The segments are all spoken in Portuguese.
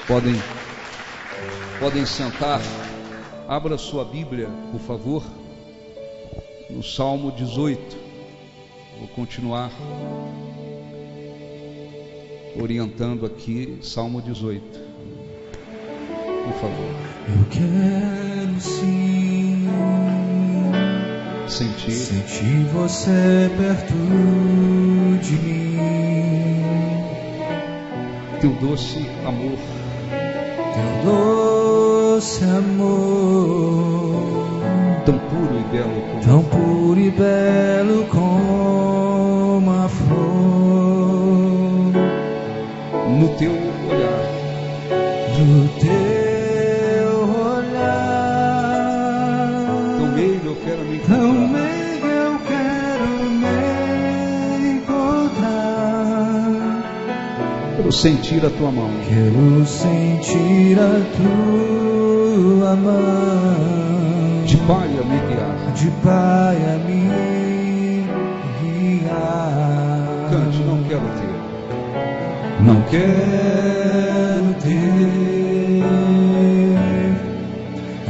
Podem sentar. Abra sua Bíblia, por favor, no Salmo 18. Vou continuar orientando aqui, Salmo 18. Por favor. Eu quero sim sentir você perto de mim. Teu doce amor, teu doce amor, tão puro e belo como, tão puro e belo como a flor. No teu olhar, no teu olhar, tão meigo eu quero me tão encontrar. meigo eu quero me encontrar. Quero sentir a tua mão, quero sentir a tua mão, de pai a me guiar, de pai a me guiar. Cante, não quero ter, não quero ter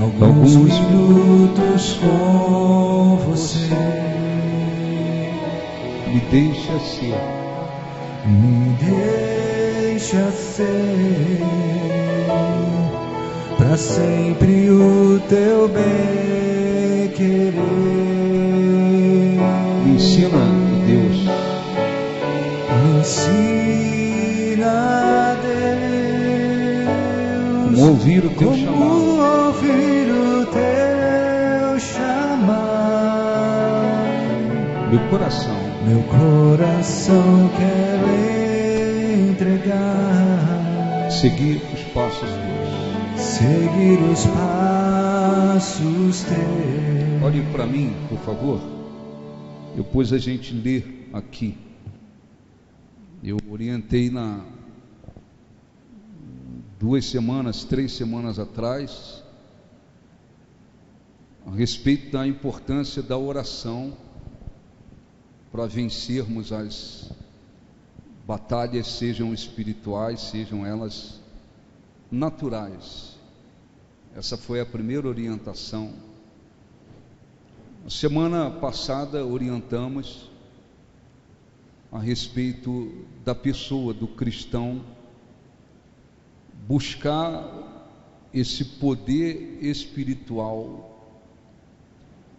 alguns minutos com você. Me deixa ser, me deixa ser pra sempre o teu bem querer. Me ensina, Deus, me ensina, Deus, como ouvir o teu chamado, como ouvir o teu chamar. Meu coração quer entregar, seguir os passos teus. Seguir os passos teus. Olhe para mim, por favor. Depois a gente lê aqui. Eu orientei 3 semanas atrás a respeito da importância da oração para vencermos as batalhas, sejam espirituais, sejam elas naturais. Essa foi a primeira orientação. Semana passada orientamos a respeito da pessoa, do cristão, buscar esse poder espiritual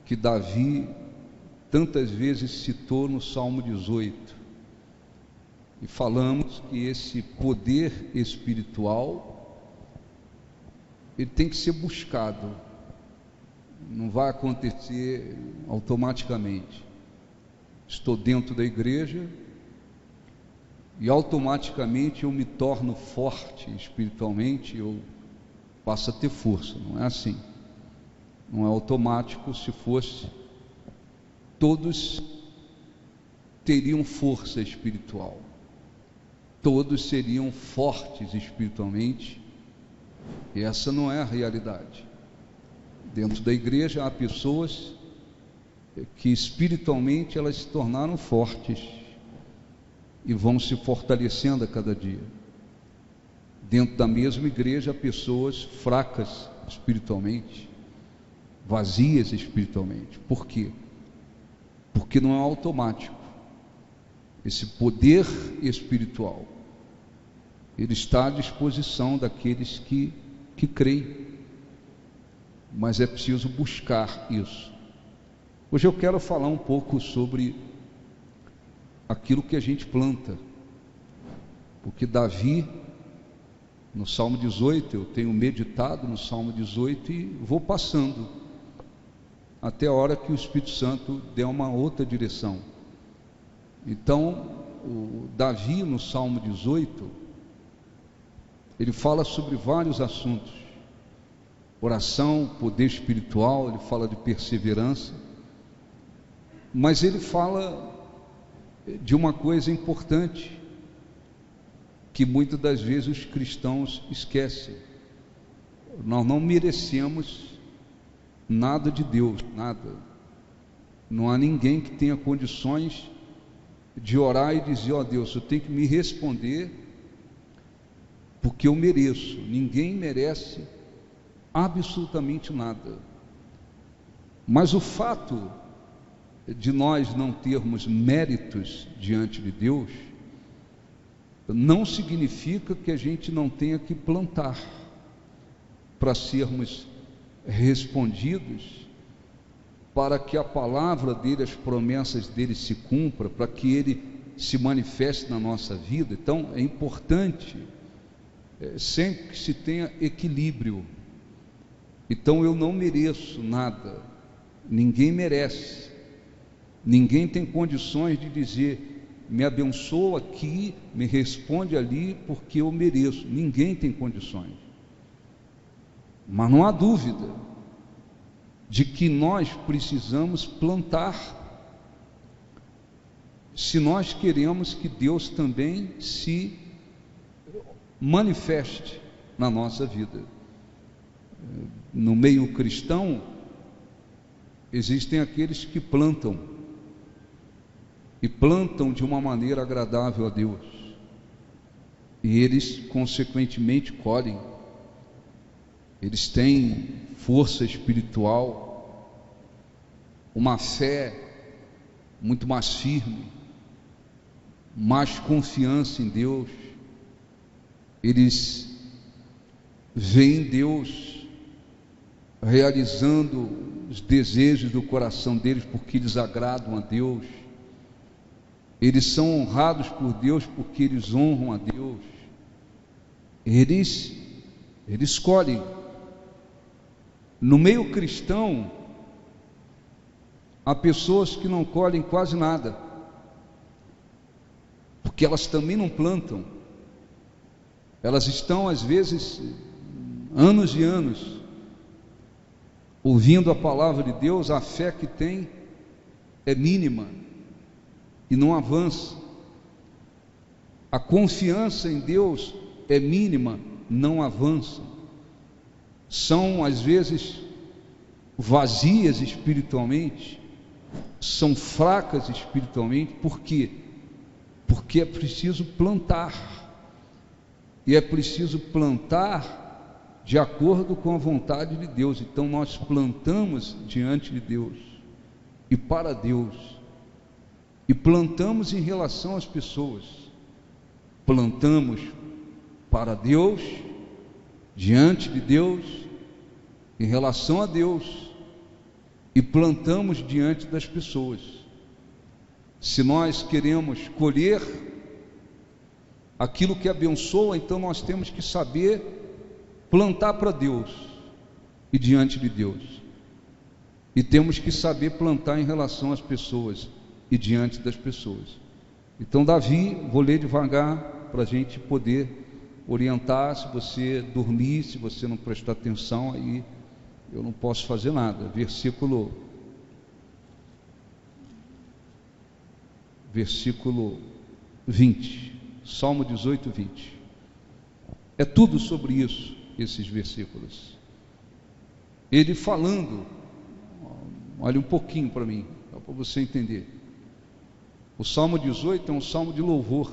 que Davi tantas vezes citou no Salmo 18. E falamos que esse poder espiritual, ele tem que ser buscado, não vai acontecer automaticamente. Estou dentro da igreja e automaticamente eu me torno forte espiritualmente, eu passo a ter força. Não é assim, não é automático. Se fosse, todos teriam força espiritual, todos seriam fortes espiritualmente, e essa não é a realidade. Dentro da igreja há pessoas que espiritualmente elas se tornaram fortes e vão se fortalecendo a cada dia. Dentro da mesma igreja há pessoas fracas espiritualmente, vazias espiritualmente. Por quê? Porque não é automático. Esse poder espiritual, ele está à disposição daqueles que creem, mas é preciso buscar isso. Hoje eu quero falar um pouco sobre aquilo que a gente planta, porque Davi, no Salmo 18, eu tenho meditado no Salmo 18 e vou passando até a hora que o Espírito Santo dê uma outra direção. Então, o Davi, no Salmo 18, ele fala sobre vários assuntos: oração, poder espiritual, ele fala de perseverança, mas ele fala de uma coisa importante que muitas das vezes os cristãos esquecem. Nós não merecemos nada de Deus, nada. Não há ninguém que tenha condições de orar e dizer: ó Deus, eu tenho que me responder porque eu mereço. Ninguém merece absolutamente nada. Mas o fato de nós não termos méritos diante de Deus não significa que a gente não tenha que plantar para sermos respondidos, para que a palavra dele, as promessas dele se cumpram, para que ele se manifeste na nossa vida. Então é importante sempre que se tenha equilíbrio. Então eu não mereço nada, ninguém merece, ninguém tem condições de dizer: me abençoa aqui, me responde ali, porque eu mereço. Ninguém tem condições. Mas não há dúvida de que nós precisamos plantar, se nós queremos que Deus também se manifeste na nossa vida. No meio cristão, existem aqueles que plantam, e plantam de uma maneira agradável a Deus, e eles consequentemente colhem. Eles têm força espiritual, uma fé muito mais firme, mais confiança em Deus. Eles veem Deus realizando os desejos do coração deles, porque eles agradam a Deus. Eles são honrados por Deus porque eles honram a Deus. Eles escolhem. No meio cristão, há pessoas que não colhem quase nada, porque elas também não plantam. Elas estão, às vezes, anos e anos, ouvindo a palavra de Deus. A fé que tem é mínima e não avança. A confiança em Deus é mínima, não avança. São, às vezes, vazias espiritualmente, são fracas espiritualmente. Por quê? Porque é preciso plantar, e é preciso plantar de acordo com a vontade de Deus. Então nós plantamos diante de Deus e para Deus, e plantamos em relação às pessoas. Plantamos para Deus, diante de Deus, em relação a Deus, e plantamos diante das pessoas. Se nós queremos colher aquilo que abençoa, então nós temos que saber plantar para Deus e diante de Deus, e temos que saber plantar em relação às pessoas e diante das pessoas. Então Davi, vou ler devagar para a gente poder orientar. Se você dormir, se você não prestar atenção, aí eu não posso fazer nada. Versículo 20, Salmo 18, 20. É tudo sobre isso, esses versículos. Ele falando, olha um pouquinho para mim, para você entender. O Salmo 18 é um salmo de louvor.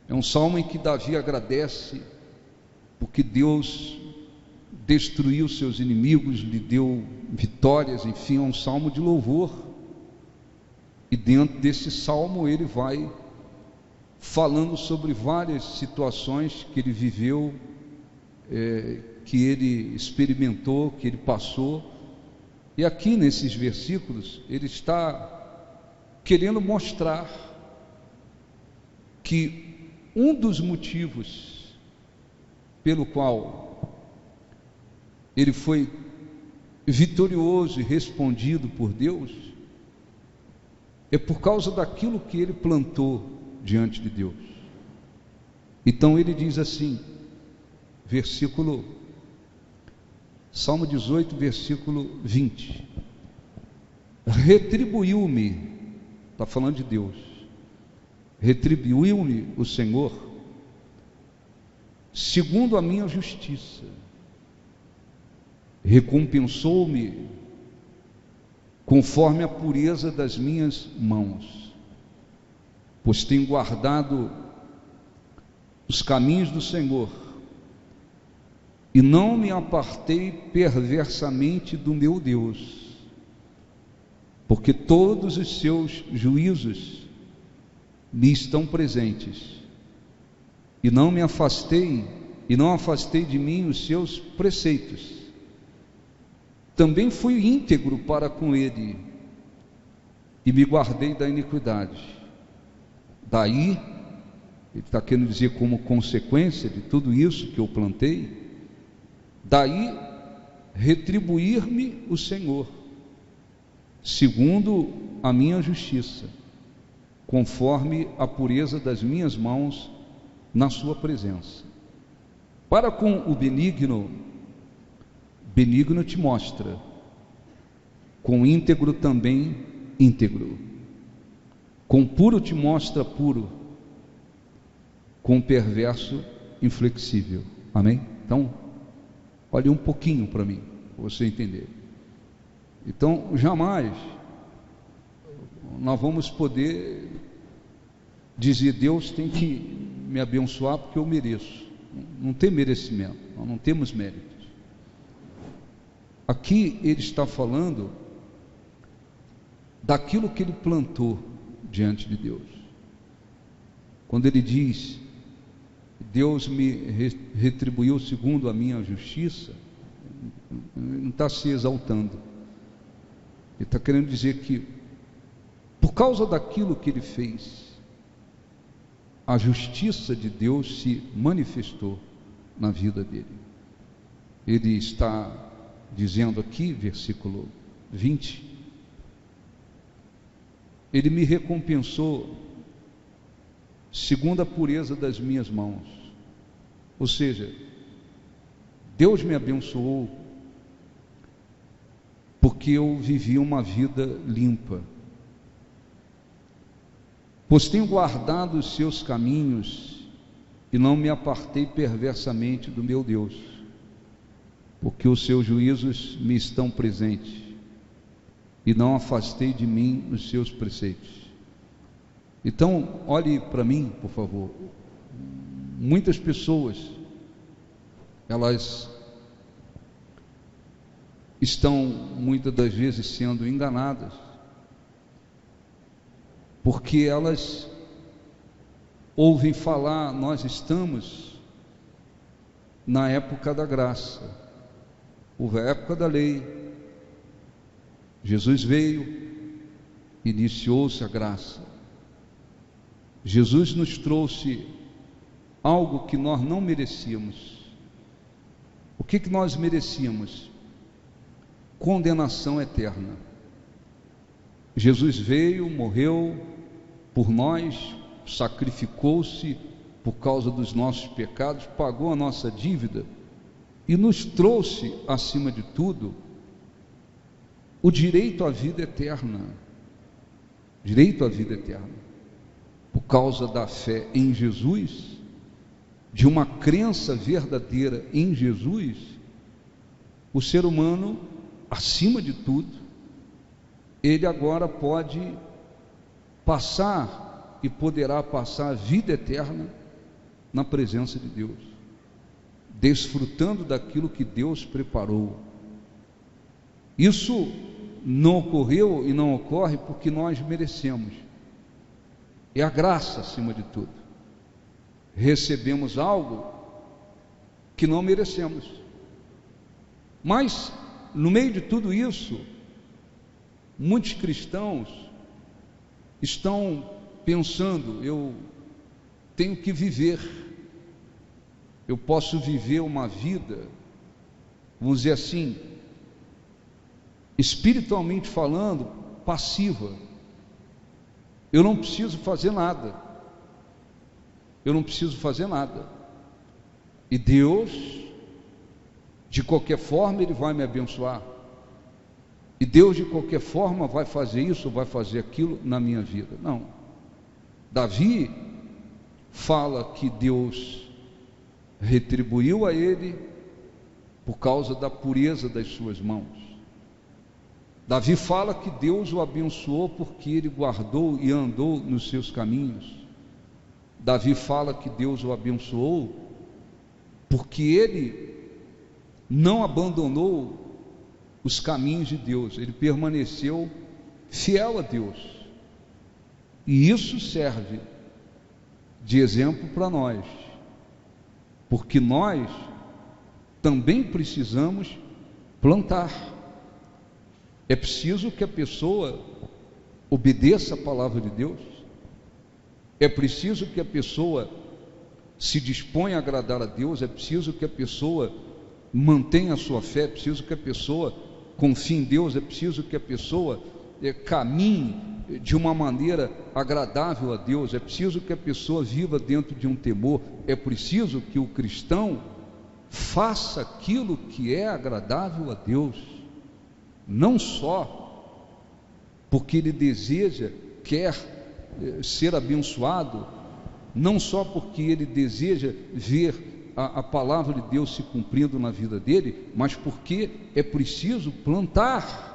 É um salmo em que Davi agradece porque Deus destruiu seus inimigos, lhe deu vitórias. Enfim, é um salmo de louvor. E dentro desse salmo ele vai falando sobre várias situações que ele viveu, que ele experimentou, que ele passou. E aqui nesses versículos ele está querendo mostrar que um dos motivos pelo qual ele foi vitorioso e respondido por Deus é por causa daquilo que ele plantou diante de Deus. Então ele diz assim, Salmo 18, versículo 20: retribuiu-me, está falando de Deus, retribuiu-me o Senhor segundo a minha justiça, recompensou-me conforme a pureza das minhas mãos, pois tenho guardado os caminhos do Senhor, e não me apartei perversamente do meu Deus, porque todos os seus juízos me estão presentes, e não afastei de mim os seus preceitos. Também fui íntegro para com ele, e me guardei da iniquidade. Daí, ele está querendo dizer, como consequência de tudo isso que eu plantei, daí retribuir-me o Senhor, segundo a minha justiça, conforme a pureza das minhas mãos na sua presença. Para com o benigno, benigno te mostra, com íntegro também íntegro, com puro te mostra puro, com perverso inflexível. Amém? Então, olhe um pouquinho para mim, para você entender. Então, jamais nós vamos poder dizer: Deus tem que me abençoar porque eu mereço. Não tem merecimento, nós não temos méritos. Aqui ele está falando daquilo que ele plantou diante de Deus. Quando ele diz: Deus me retribuiu segundo a minha justiça, ele não está se exaltando. Ele está querendo dizer que, por causa daquilo que ele fez, a justiça de Deus se manifestou na vida dele. Ele está dizendo aqui, versículo 20: ele me recompensou segundo a pureza das minhas mãos. Ou seja, Deus me abençoou porque eu vivi uma vida limpa, pois tenho guardado os seus caminhos e não me apartei perversamente do meu Deus, porque os seus juízos me estão presentes e não afastei de mim os seus preceitos. Então, olhe para mim, por favor. Muitas pessoas, elas estão muitas das vezes sendo enganadas, porque elas ouvem falar: nós estamos na época da graça. Houve a época da lei, Jesus veio, iniciou-se a graça. Jesus nos trouxe algo que nós não merecíamos. O que nós merecíamos? Condenação eterna. Jesus veio, morreu por nós, sacrificou-se por causa dos nossos pecados, pagou a nossa dívida e nos trouxe, acima de tudo, o direito à vida eterna. Direito à vida eterna. Por causa da fé em Jesus, de uma crença verdadeira em Jesus, o ser humano, acima de tudo, ele agora pode passar e poderá passar a vida eterna na presença de Deus, desfrutando daquilo que Deus preparou. Isso não ocorreu e não ocorre porque nós merecemos. É a graça acima de tudo. Recebemos algo que não merecemos. Mas, no meio de tudo isso, muitos cristãos estão pensando: eu tenho que viver, eu posso viver uma vida, vamos dizer assim, espiritualmente falando, passiva. Eu não preciso fazer nada. Eu não preciso fazer nada. E Deus, de qualquer forma, Ele vai me abençoar. E Deus, de qualquer forma, vai fazer isso, vai fazer aquilo na minha vida. Não. Davi fala que Deus retribuiu a ele por causa da pureza das suas mãos. Davi fala que Deus o abençoou porque ele guardou e andou nos seus caminhos. Davi fala que Deus o abençoou porque ele não abandonou os caminhos de Deus, ele permaneceu fiel a Deus. E isso serve de exemplo para nós, porque nós também precisamos plantar. É preciso que a pessoa obedeça a palavra de Deus, é preciso que a pessoa se disponha a agradar a Deus, é preciso que a pessoa mantenha a sua fé, é preciso que a pessoa confie em Deus, é preciso que a pessoa caminhe de uma maneira agradável a Deus, é preciso que a pessoa viva dentro de um temor, é preciso que o cristão faça aquilo que é agradável a Deus, não só porque ele deseja, quer ser abençoado, não só porque ele deseja ver a palavra de Deus se cumprindo na vida dele, mas porque é preciso plantar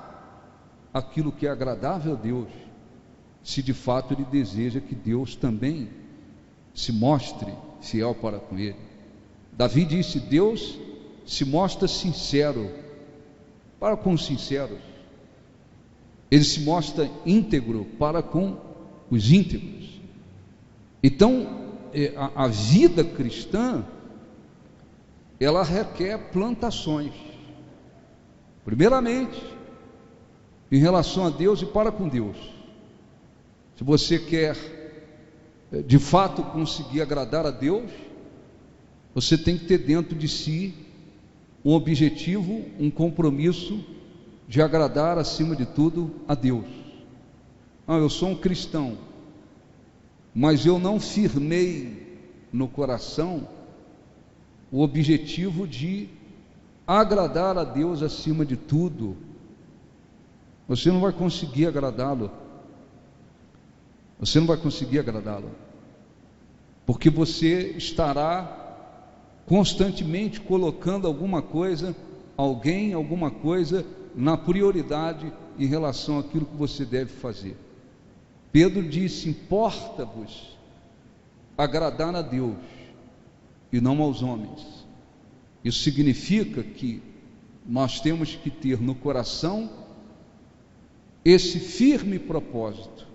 aquilo que é agradável a Deus, se de fato ele deseja que Deus também se mostre fiel para com ele. Davi disse: Deus se mostra sincero para com os sinceros, ele se mostra íntegro para com os íntegros. Então a vida cristã, ela requer plantações, primeiramente em relação a Deus e para com Deus. Se você quer de fato conseguir agradar a Deus, você tem que ter dentro de si um objetivo, um compromisso de agradar acima de tudo a Deus. Eu sou um cristão, mas eu não firmei no coração o objetivo de agradar a Deus acima de tudo. Você não vai conseguir agradá-lo. Você não vai conseguir agradá-lo, porque você estará constantemente colocando alguma coisa, alguém, alguma coisa na prioridade em relação àquilo que você deve fazer. Pedro disse: importa-vos agradar a Deus e não aos homens. Isso significa que nós temos que ter no coração esse firme propósito: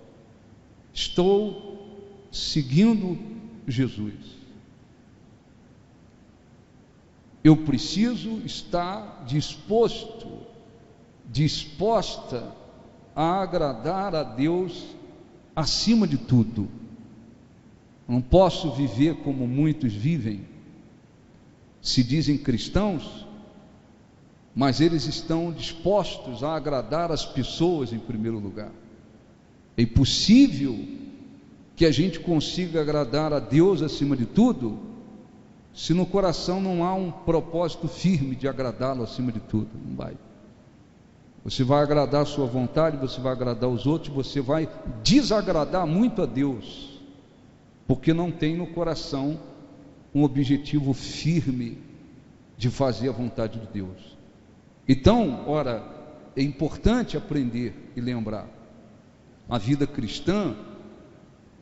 estou seguindo Jesus, eu preciso estar disposta a agradar a Deus acima de tudo. Não posso viver como muitos vivem, se dizem cristãos, mas eles estão dispostos a agradar as pessoas em primeiro lugar. É impossível que a gente consiga agradar a Deus acima de tudo, se no coração não há um propósito firme de agradá-lo acima de tudo. Não vai. Você vai agradar a sua vontade, você vai agradar os outros, você vai desagradar muito a Deus, porque não tem no coração um objetivo firme de fazer a vontade de Deus. Então, ora, é importante aprender e lembrar: a vida cristã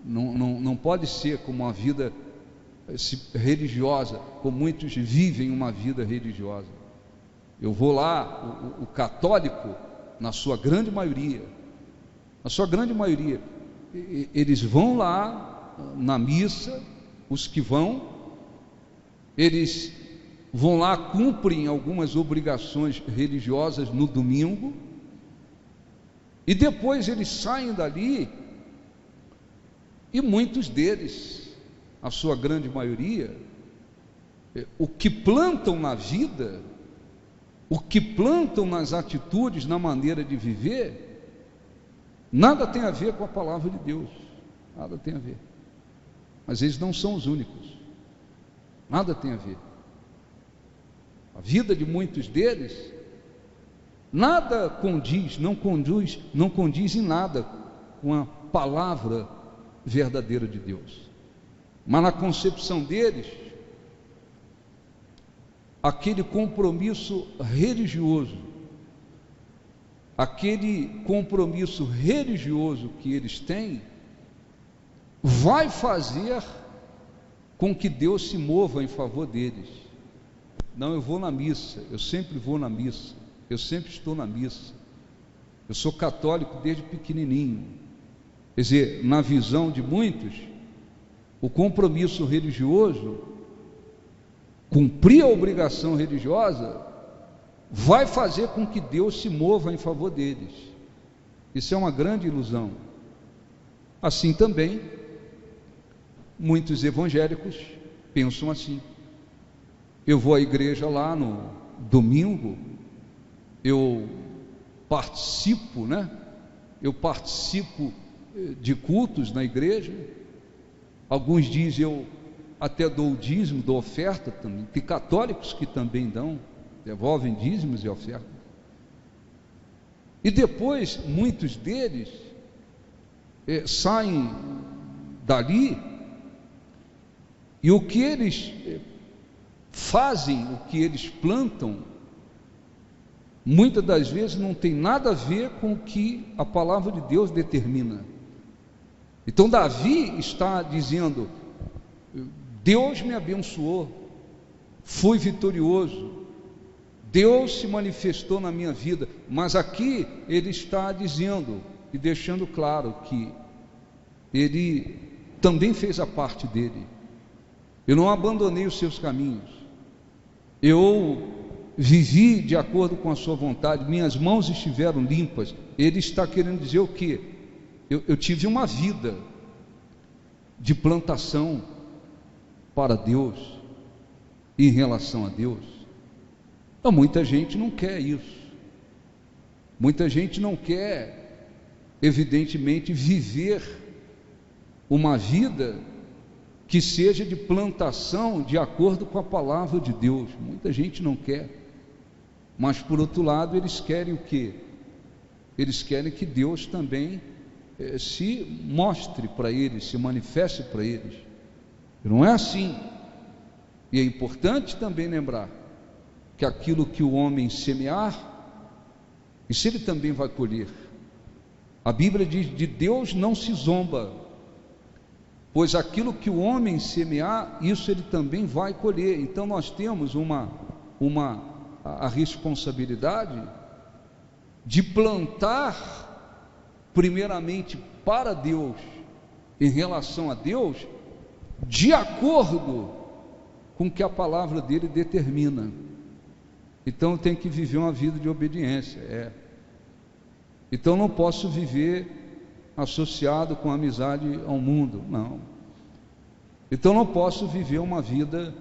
não pode ser como uma vida religiosa, como muitos vivem uma vida religiosa. Eu vou lá, o católico, na sua grande maioria, eles vão lá na missa, os que vão, eles vão lá, cumprem algumas obrigações religiosas no domingo, e depois eles saem dali, e muitos deles, a sua grande maioria, o que plantam na vida, o que plantam nas atitudes, na maneira de viver, nada tem a ver com a palavra de Deus, nada tem a ver. Mas eles não são os únicos, nada tem a ver. A vida de muitos deles nada condiz, não condiz em nada com a palavra verdadeira de Deus. Mas na concepção deles, aquele compromisso religioso, que eles têm, vai fazer com que Deus se mova em favor deles. Não, eu vou na missa, eu sempre vou na missa, eu sempre estou na missa, eu sou católico desde pequenininho. Quer dizer, na visão de muitos, o compromisso religioso, cumprir a obrigação religiosa, vai fazer com que Deus se mova em favor deles. Isso é uma grande ilusão. Assim também, muitos evangélicos pensam assim: eu vou à igreja lá no domingo, eu participo, né? Eu participo de cultos na igreja. Alguns dizem, eu até dou o dízimo, dou oferta também. Tem católicos que também dão, devolvem dízimos e ofertas. E depois, muitos deles saem dali, e o que eles fazem, o que eles plantam, muitas das vezes não tem nada a ver com o que a palavra de Deus determina. Então Davi está dizendo: Deus me abençoou, fui vitorioso, Deus se manifestou na minha vida. Mas aqui ele está dizendo e deixando claro que ele também fez a parte dele. Eu não abandonei os seus caminhos, eu vivi de acordo com a sua vontade, minhas mãos estiveram limpas. Ele está querendo dizer o quê? Eu tive uma vida de plantação para Deus, em relação a Deus. Então muita gente não quer isso, muita gente não quer, evidentemente, viver uma vida que seja de plantação de acordo com a palavra de Deus. Muita gente não quer, mas por outro lado eles querem o quê? Eles querem que Deus também se mostre para eles, se manifeste para eles. Não é assim. E é importante também lembrar que aquilo que o homem semear, isso ele também vai colher. A Bíblia diz: de Deus não se zomba, pois aquilo que o homem semear, isso ele também vai colher. Então nós temos a responsabilidade de plantar primeiramente para Deus, em relação a Deus, de acordo com o que a palavra dele determina. Então eu tenho que viver uma vida de obediência. Então não posso viver associado com amizade ao mundo, não. Então não posso viver uma vida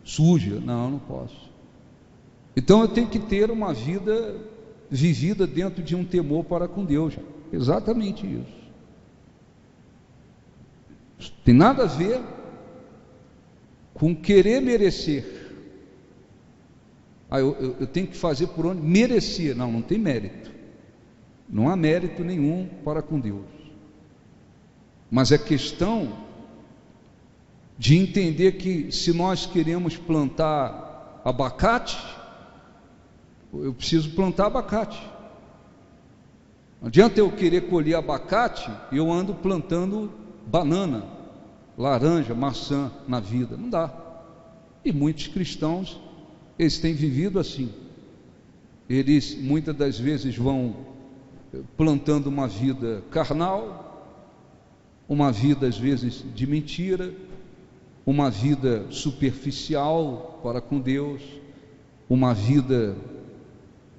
suja, não posso. Então eu tenho que ter uma vida vivida dentro de um temor para com Deus. Exatamente isso. Tem nada a ver com querer merecer. Eu tenho que fazer por onde merecer. Não tem mérito. Não há mérito nenhum para com Deus. Mas é questão de entender que se nós queremos plantar abacate, eu preciso plantar abacate. Não adianta eu querer colher abacate e eu ando plantando banana, laranja, maçã na vida. Não dá. E muitos cristãos, eles têm vivido assim. Eles muitas das vezes vão plantando uma vida carnal, uma vida às vezes de mentira, uma vida superficial para com Deus, uma vida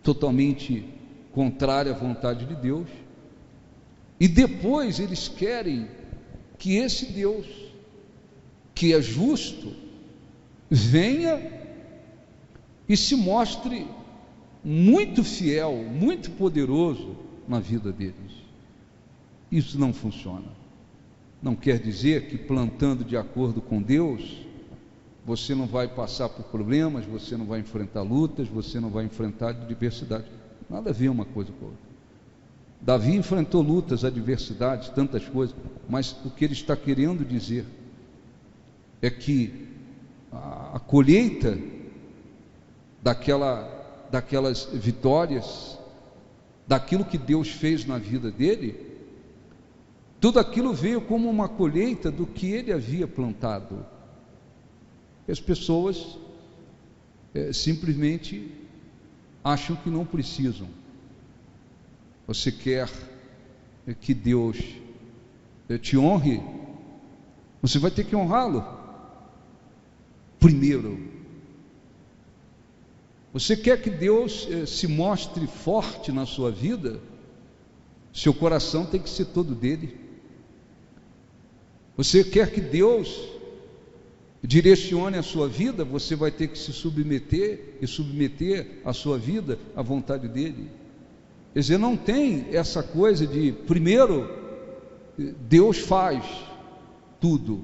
totalmente contrária à vontade de Deus. E depois eles querem que esse Deus, que é justo, venha e se mostre muito fiel, muito poderoso na vida deles. Isso não funciona. Não quer dizer que plantando de acordo com Deus, você não vai passar por problemas, você não vai enfrentar lutas, você não vai enfrentar adversidade. Nada a ver uma coisa com a outra. Davi enfrentou lutas, adversidades, tantas coisas, mas o que ele está querendo dizer é que a colheita daquelas vitórias, daquilo que Deus fez na vida dele, tudo aquilo veio como uma colheita do que ele havia plantado. As pessoas simplesmente acham que não precisam. Você quer que Deus te honre? Você vai ter que honrá-lo primeiro. Você quer que Deus se mostre forte na sua vida? Seu coração tem que ser todo dele. Você quer que Deus direcione a sua vida? Você vai ter que se submeter e submeter a sua vida à vontade dele. Quer dizer, não tem essa coisa de primeiro Deus faz tudo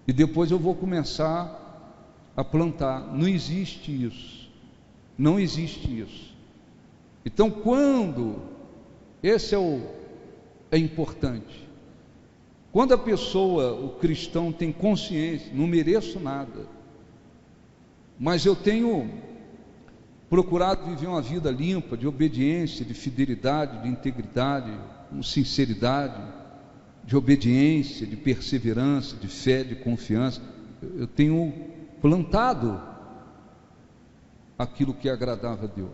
e depois eu vou começar a plantar. Não existe isso. Não existe isso. Então, quando esse é importante. Quando a pessoa, o cristão, tem consciência, não mereço nada, mas eu tenho procurado viver uma vida limpa, de obediência, de fidelidade, de integridade, com sinceridade, de obediência, de perseverança, de fé, de confiança. Eu tenho plantado aquilo que agradava a Deus.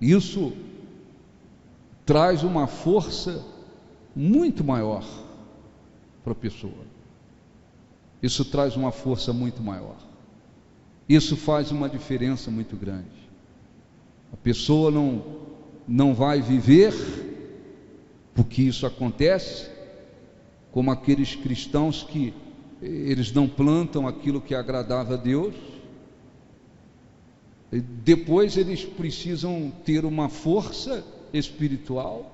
Isso traz uma força muito maior para a pessoa. Isso traz uma força muito maior. Isso faz uma diferença muito grande. A pessoa não vai viver, porque isso acontece, como aqueles cristãos que eles não plantam aquilo que agradava a Deus. Depois eles precisam ter uma força espiritual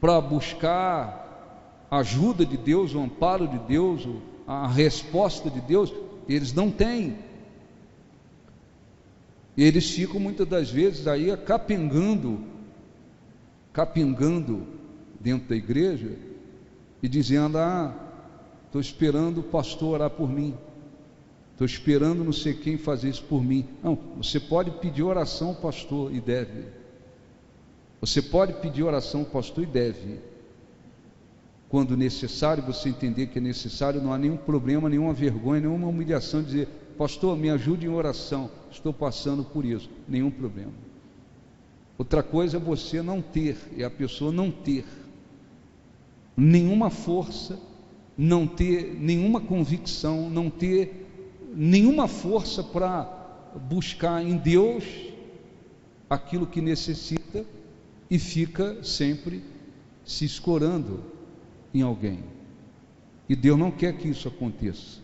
para buscar a ajuda de Deus, o amparo de Deus, a resposta de Deus. Eles não têm. Eles ficam muitas das vezes aí capengando dentro da igreja e dizendo: estou esperando o pastor orar por mim, estou esperando não sei quem fazer isso por mim. Não, você pode pedir oração ao pastor e deve. Você pode pedir oração ao pastor e deve. Quando necessário, você entender que é necessário, não há nenhum problema, nenhuma vergonha, nenhuma humilhação, dizer: pastor, me ajude em oração, estou passando por isso. Nenhum problema. Outra coisa é você não ter, é a pessoa não ter nenhuma força, não ter nenhuma convicção, não ter nenhuma força para buscar em Deus aquilo que necessita e fica sempre se escorando em alguém. E Deus não quer que isso aconteça.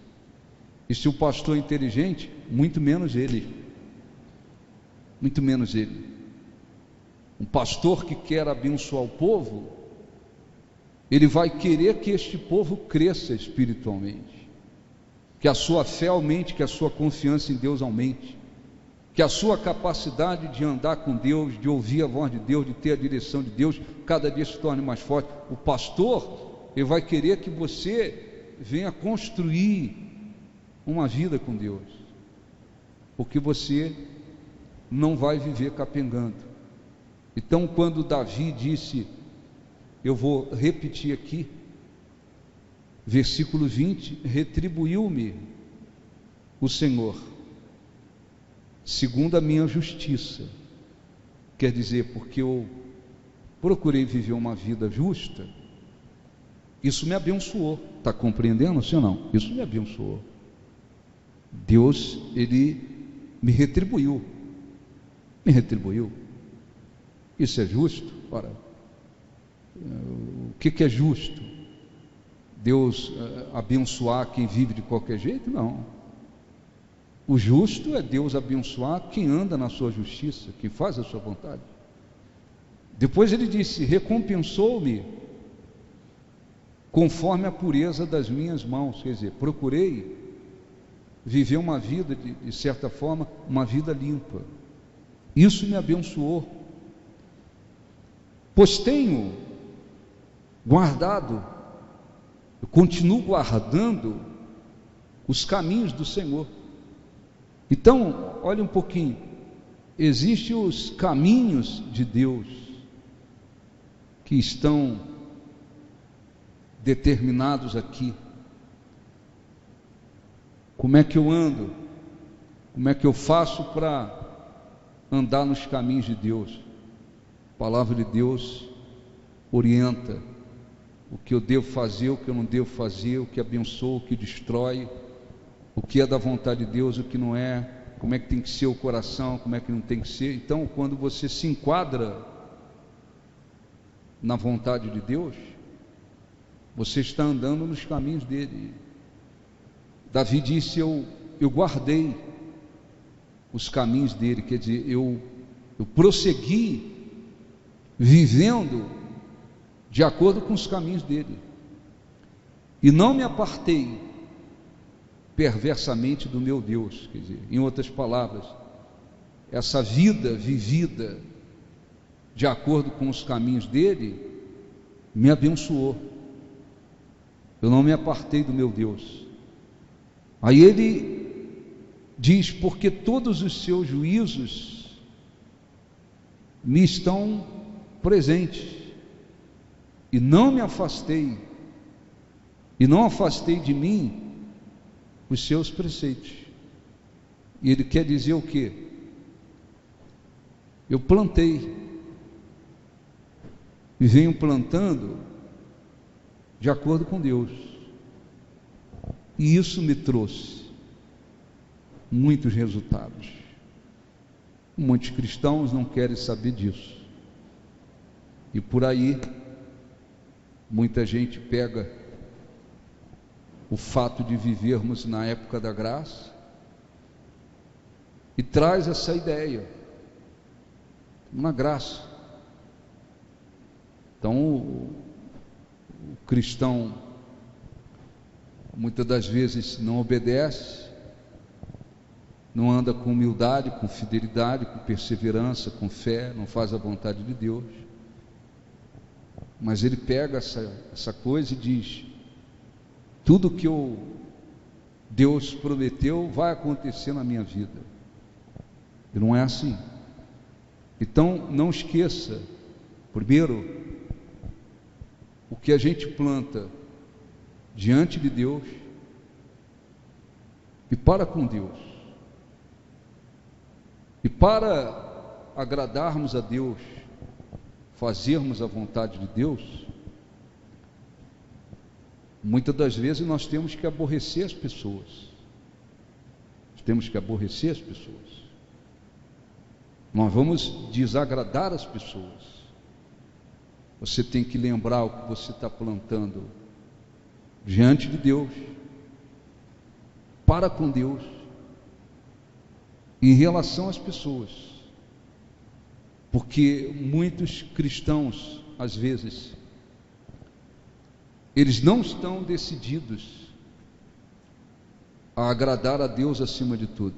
E se o pastor é inteligente, muito menos ele. Muito menos ele. Um pastor que quer abençoar o povo, ele vai querer que este povo cresça espiritualmente, que a sua fé aumente, que a sua confiança em Deus aumente, que a sua capacidade de andar com Deus, de ouvir a voz de Deus, de ter a direção de Deus, cada dia se torne mais forte. O pastor, ele vai querer que você venha construir uma vida com Deus, porque você não vai viver capengando. Então, quando Davi disse, eu vou repetir aqui, versículo 20: retribuiu-me o Senhor segundo a minha justiça. Quer dizer, porque eu procurei viver uma vida justa, isso me abençoou. Está compreendendo, sim ou não? Isso me abençoou. Deus, ele me retribuiu. Me retribuiu. Isso é justo? Ora, o que é justo? Deus abençoar quem vive de qualquer jeito? Não. O justo é Deus abençoar quem anda na sua justiça, quem faz a sua vontade. Depois ele disse: recompensou-me conforme a pureza das minhas mãos. Quer dizer, procurei viver uma vida, de certa forma, uma vida limpa. Isso me abençoou. Pois tenho guardado, eu continuo guardando os caminhos do Senhor. Então, olha um pouquinho, existem os caminhos de Deus que estão determinados aqui. Como é que eu ando? Como é que eu faço para andar nos caminhos de Deus? A palavra de Deus orienta o que eu devo fazer, o que eu não devo fazer, o que abençoa, o que destrói, o que é da vontade de Deus, o que não é, como é que tem que ser o coração, como é que não tem que ser. Então, quando você se enquadra na vontade de Deus, você está andando nos caminhos dele. Davi disse: eu guardei os caminhos dele, quer dizer, eu prossegui vivendo de acordo com os caminhos dele, e não me apartei perversamente do meu Deus. Quer dizer, em outras palavras, essa vida vivida de acordo com os caminhos dele me abençoou. Eu não me apartei do meu Deus. Aí ele diz: porque todos os seus juízos me estão presentes, e não me afastei, e não afastei de mim os seus preceitos. E ele quer dizer o quê? Eu plantei, e venho plantando de acordo com Deus, e isso me trouxe muitos resultados. Muitos cristãos não querem saber disso, e por aí muita gente pega o fato de vivermos na época da graça e traz essa ideia, uma graça. Então o cristão muitas das vezes não obedece, não anda com humildade, com fidelidade, com perseverança, com fé, não faz a vontade de Deus. Mas ele pega essa coisa e diz: tudo que Deus prometeu vai acontecer na minha vida. E não é assim. Então não esqueça, primeiro, o que a gente planta diante de Deus e para com Deus. E para agradarmos a Deus, fazermos a vontade de Deus, muitas das vezes nós temos que aborrecer as pessoas. Temos que aborrecer as pessoas. Nós vamos desagradar as pessoas. Você tem que lembrar o que você está plantando diante de Deus, para com Deus, em relação às pessoas. Porque muitos cristãos, às vezes, eles não estão decididos a agradar a Deus acima de tudo.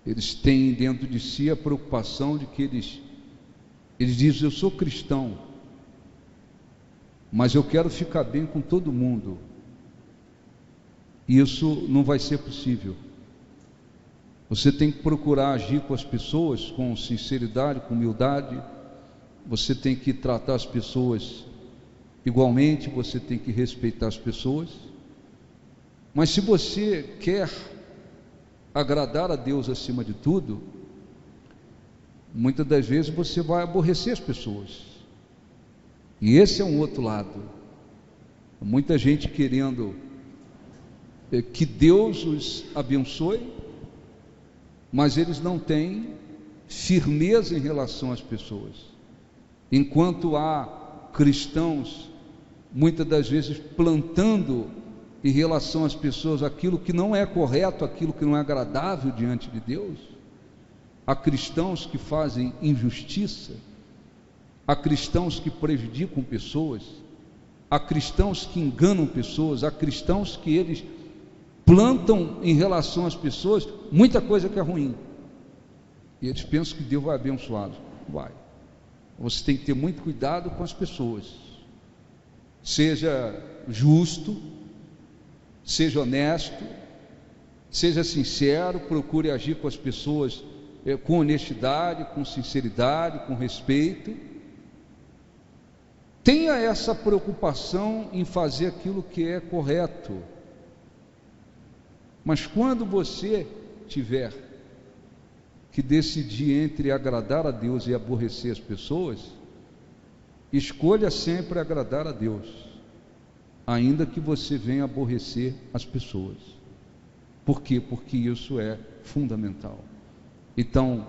Eles têm dentro de si a preocupação de que eles dizem: eu sou cristão, mas eu quero ficar bem com todo mundo. E isso não vai ser possível. Você tem que procurar agir com as pessoas com sinceridade, com humildade. Você tem que tratar as pessoas igualmente, você tem que respeitar as pessoas. Mas se você quer agradar a Deus acima de tudo, muitas das vezes você vai aborrecer as pessoas. E esse é um outro lado. Muita gente querendo que Deus os abençoe, mas eles não têm firmeza em relação às pessoas. Enquanto há cristãos, muitas das vezes, plantando em relação às pessoas aquilo que não é correto, aquilo que não é agradável diante de Deus. Há cristãos que fazem injustiça, há cristãos que prejudicam pessoas, há cristãos que enganam pessoas, há cristãos que eles plantam em relação às pessoas muita coisa que é ruim, e eles pensam que Deus vai abençoá-los. Vai. Você tem que ter muito cuidado com as pessoas. Seja justo, seja honesto, seja sincero, procure agir com as pessoas com honestidade, com sinceridade, com respeito. Tenha essa preocupação em fazer aquilo que é correto. Mas quando você tiver que decidir entre agradar a Deus e aborrecer as pessoas, escolha sempre agradar a Deus, ainda que você venha aborrecer as pessoas. Por quê? Porque isso é fundamental. Então,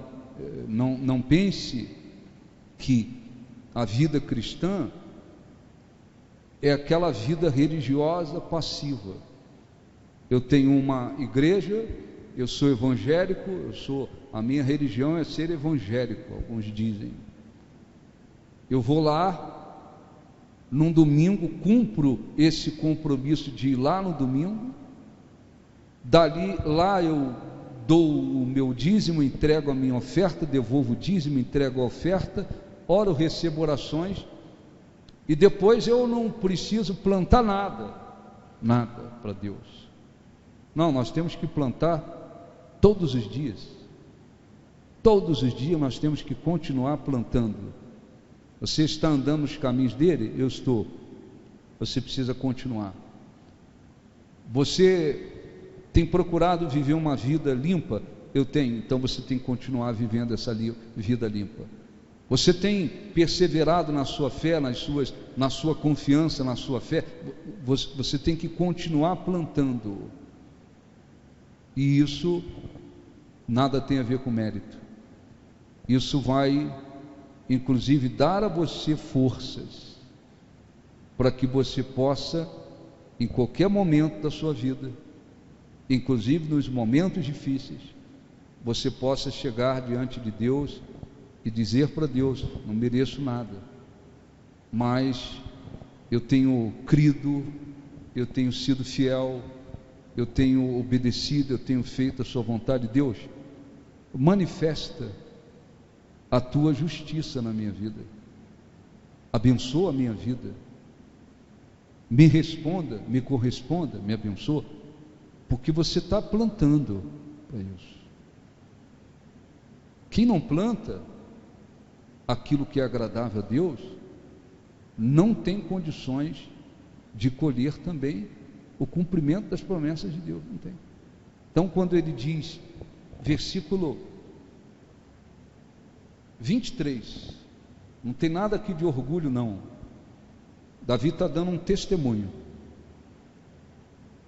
não pense que a vida cristã é aquela vida religiosa passiva. Eu tenho uma igreja, eu sou evangélico, a minha religião é ser evangélico, alguns dizem. Eu vou lá, num domingo, cumpro esse compromisso de ir lá no domingo, lá eu dou o meu dízimo, entrego a minha oferta, devolvo o dízimo, entrego a oferta, oro, recebo orações, e depois eu não preciso plantar nada para Deus. Não, nós temos que plantar todos os dias. Todos os dias nós temos que continuar plantando. Você está andando nos caminhos dele? Eu estou. Você precisa continuar. Você tem procurado viver uma vida limpa? Eu tenho. Então você tem que continuar vivendo essa vida limpa. Você tem perseverado na sua fé, na sua confiança, na sua fé? Você tem que continuar plantando. E isso nada tem a ver com mérito. Isso vai, inclusive, dar a você forças para que você possa, em qualquer momento da sua vida, inclusive nos momentos difíceis, você possa chegar diante de Deus e dizer para Deus: não mereço nada, mas eu tenho crido, eu tenho sido fiel, eu tenho obedecido, eu tenho feito a sua vontade. Deus, manifesta a tua justiça na minha vida, abençoa a minha vida, me responda, me corresponda, me abençoa, porque você está plantando para isso. Quem não planta aquilo que é agradável a Deus, não tem condições de colher também o cumprimento das promessas de Deus, não tem. Então, quando ele diz, versículo 23, não tem nada aqui de orgulho, não. Davi está dando um testemunho.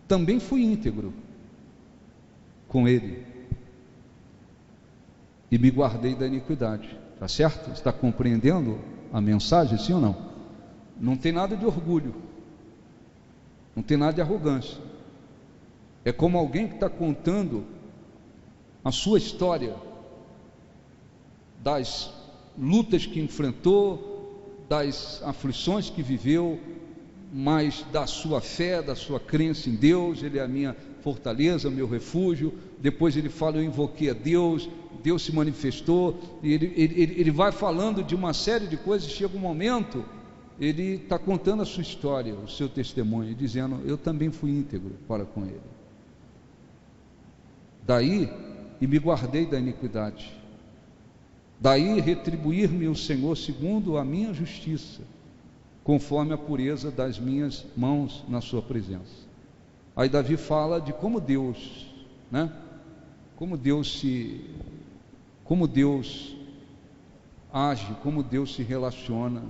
Também fui íntegro com ele e me guardei da iniquidade. Está certo? Está compreendendo a mensagem, sim ou não? Não tem nada de orgulho, não tem nada de arrogância. É como alguém que está contando a sua história, das lutas que enfrentou, das aflições que viveu, mas da sua fé, da sua crença em Deus. Ele é a minha fortaleza, o meu refúgio. Depois ele fala: eu invoquei a Deus, Deus se manifestou, e ele vai falando de uma série de coisas. Chega um momento, ele está contando a sua história, o seu testemunho, dizendo: eu também fui íntegro para com ele. Daí, e me guardei da iniquidade. Daí retribuir-me o Senhor segundo a minha justiça, conforme a pureza das minhas mãos na sua presença. Aí Davi fala de como Deus, né? Como Deus age, como Deus se relaciona.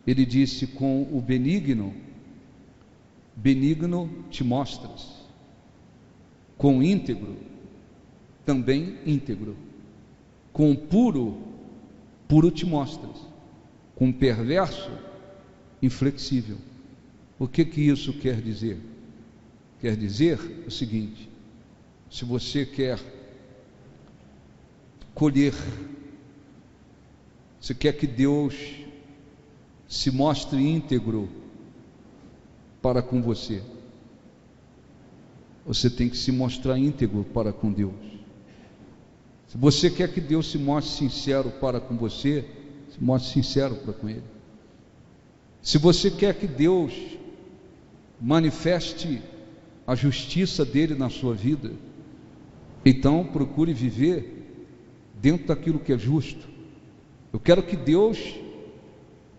Ele disse: com o benigno te mostras, com o íntegro também íntegro, com o puro te mostras, com o perverso inflexível. O que isso quer dizer? Quer dizer o seguinte: se você quer colher, você quer que Deus se mostre íntegro para com você, você tem que se mostrar íntegro para com Deus. Se você quer que Deus se mostre sincero para com você, se mostre sincero para com Ele. Se você quer que Deus manifeste a justiça dele na sua vida, então procure viver dentro daquilo que é justo. Eu quero que Deus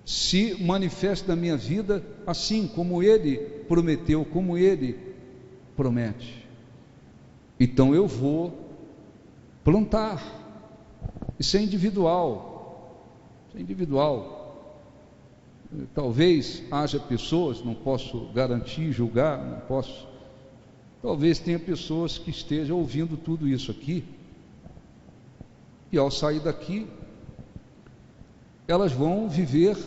se manifeste na minha vida assim como Ele prometeu, como Ele promete. Então eu vou plantar. Isso é individual. Isso é individual. Talvez haja pessoas, não posso garantir, julgar, não posso. Talvez tenha pessoas que estejam ouvindo tudo isso aqui, e ao sair daqui, elas vão viver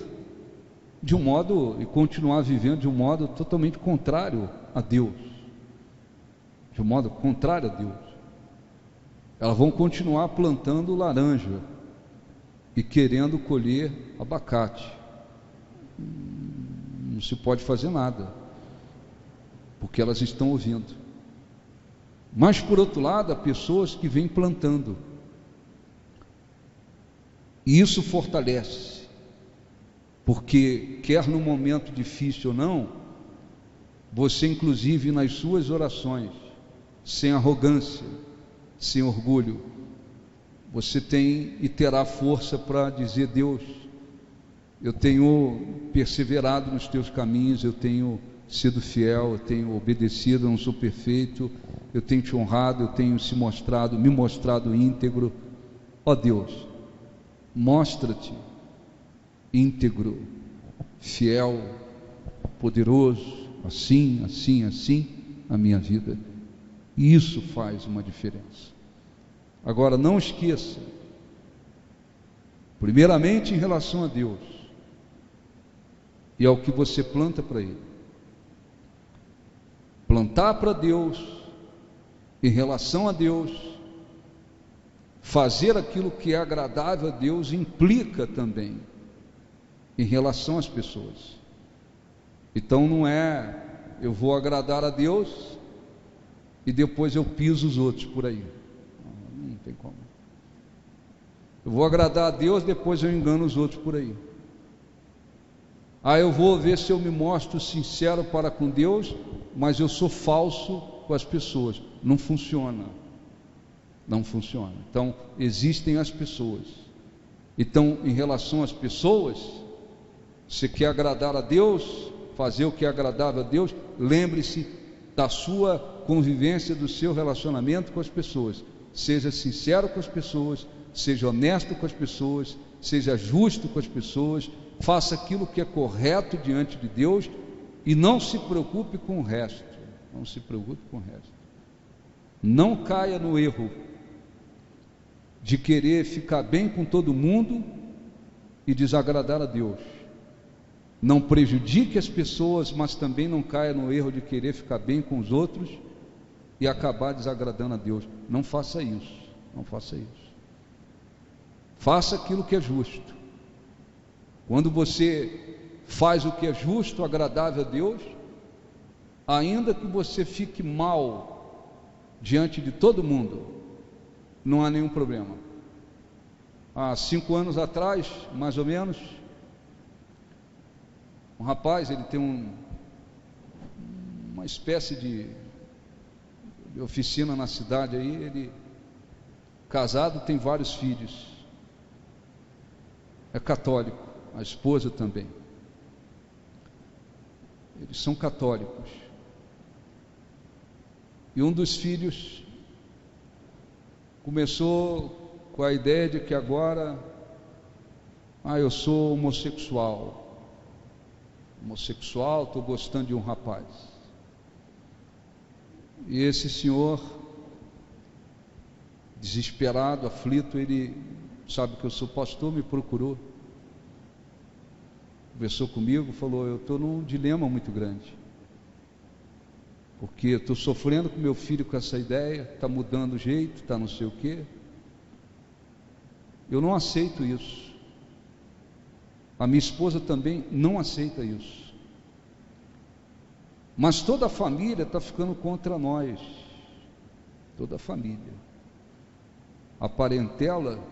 de um modo, e continuar vivendo de um modo totalmente contrário a Deus. De um modo contrário a Deus. Elas vão continuar plantando laranja e querendo colher abacate. Não se pode fazer nada, porque elas estão ouvindo. Mas por outro lado, há pessoas que vêm plantando, e isso fortalece, porque quer no momento difícil ou não, você inclusive nas suas orações, sem arrogância, sem orgulho, você tem e terá força para dizer: Deus, eu tenho perseverado nos teus caminhos, eu tenho sido fiel, eu tenho obedecido, eu não sou perfeito, eu tenho te honrado, eu tenho me mostrado íntegro. Ó Deus, mostra-te íntegro, fiel, poderoso, assim, assim, assim, na minha vida. E isso faz uma diferença. Agora, não esqueça, primeiramente em relação a Deus e ao que você planta para Ele. Plantar para Deus, em relação a Deus, fazer aquilo que é agradável a Deus, implica também em relação às pessoas. Então não é eu vou agradar a Deus e depois eu piso os outros por aí. Não tem como. Eu vou agradar a Deus, depois eu engano os outros por aí. Eu vou ver se eu me mostro sincero para com Deus, mas eu sou falso com as pessoas. Não funciona. Não funciona. Então, existem as pessoas. Então, em relação às pessoas, você quer agradar a Deus, fazer o que é agradável a Deus, lembre-se da sua convivência, do seu relacionamento com as pessoas. Seja sincero com as pessoas, seja honesto com as pessoas, seja justo com as pessoas, faça aquilo que é correto diante de Deus e não se preocupe com o resto. Não se preocupe com o resto. Não caia no erro de querer ficar bem com todo mundo e desagradar a Deus. Não prejudique as pessoas, mas também não caia no erro de querer ficar bem com os outros e acabar desagradando a Deus. Não faça isso. Não faça isso. Faça aquilo que é justo. Quando você faz o que é justo, agradável a Deus, ainda que você fique mal diante de todo mundo, não há nenhum problema. Há 5 anos atrás, mais ou menos, um rapaz, ele tem uma espécie de oficina na cidade aí, ele casado, tem vários filhos, é católico, a esposa também. Eles são católicos. E um dos filhos começou com a ideia de que agora, eu sou homossexual, estou gostando de um rapaz. E esse senhor, desesperado, aflito, ele sabe que eu sou pastor, me procurou, conversou comigo, falou: eu estou num dilema muito grande, porque eu estou sofrendo com meu filho com essa ideia, está mudando o jeito, está não sei o quê. Eu não aceito isso. A minha esposa também não aceita isso. Mas toda a família está ficando contra nós. Toda a família. A parentela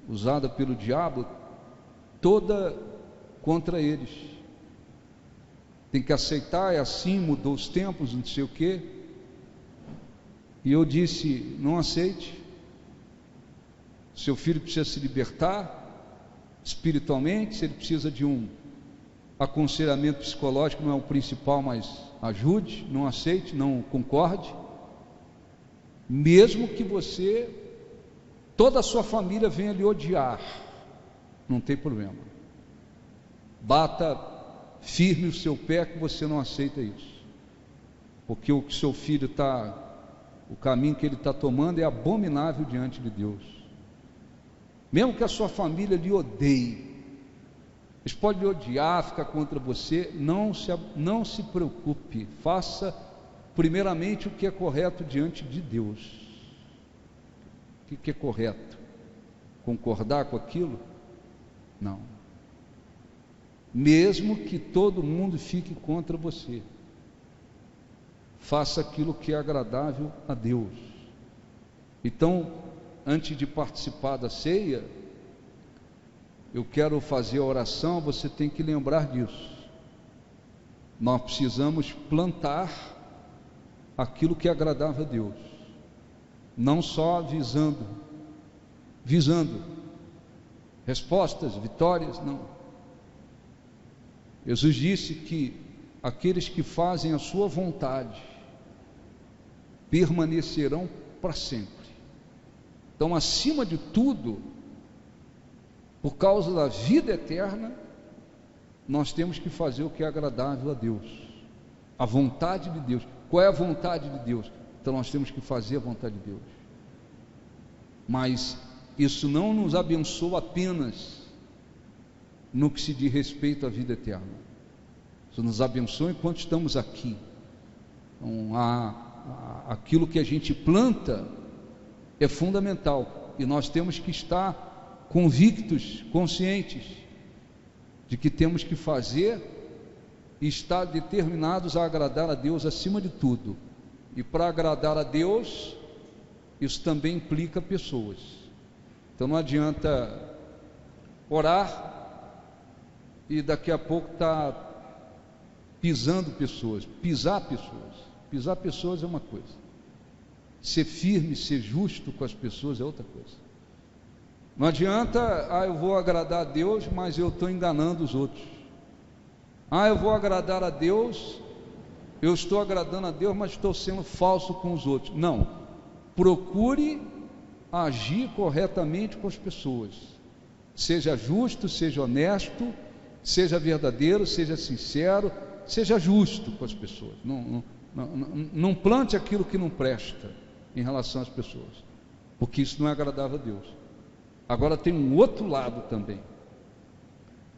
usada pelo diabo, toda contra eles. Tem que aceitar, é assim, mudou os tempos, não sei o quê. E eu disse: não aceite. Seu filho precisa se libertar espiritualmente, se ele precisa de um aconselhamento psicológico, não é o principal, mas ajude, não aceite, não concorde. mesmo que toda a sua família venha lhe odiar, não tem problema. Bata firme o seu pé que você não aceita isso, porque o que seu filho o caminho que ele está tomando é abominável diante de Deus. Mesmo que a sua família lhe odeie, eles podem lhe odiar, ficar contra você, não se preocupe, faça primeiramente o que é correto diante de Deus. O que é correto? Concordar com aquilo? Não. Mesmo que todo mundo fique contra você, faça aquilo que é agradável a Deus. Então, antes de participar da ceia, eu quero fazer a oração, você tem que lembrar disso. Nós precisamos plantar aquilo que é agradável a Deus, não só visando respostas, vitórias, não. Jesus disse que aqueles que fazem a sua vontade permanecerão para sempre. Então, acima de tudo, por causa da vida eterna, nós temos que fazer o que é agradável a Deus, a vontade de Deus. Qual é a vontade de Deus? Então nós temos que fazer a vontade de Deus. Mas isso não nos abençoa apenas no que se diz respeito à vida eterna. Isso nos abençoa enquanto estamos aqui. Então, aquilo que a gente planta é fundamental, e nós temos que estar convictos, conscientes de que temos que fazer e estar determinados a agradar a Deus acima de tudo. E para agradar a Deus, isso também implica pessoas. Então não adianta orar e daqui a pouco pisando pessoas. Pisar pessoas é uma coisa, ser firme, ser justo com as pessoas é outra coisa. Não adianta, eu vou agradar a Deus, mas eu estou enganando os outros. Eu vou agradar a Deus, eu estou agradando a Deus, mas estou sendo falso com os outros. Não, procure agir corretamente com as pessoas. Seja justo, seja honesto, seja verdadeiro, seja sincero, seja justo com as pessoas. Não plante aquilo que não presta em relação às pessoas, porque isso não é agradável a Deus. Agora tem um outro lado também.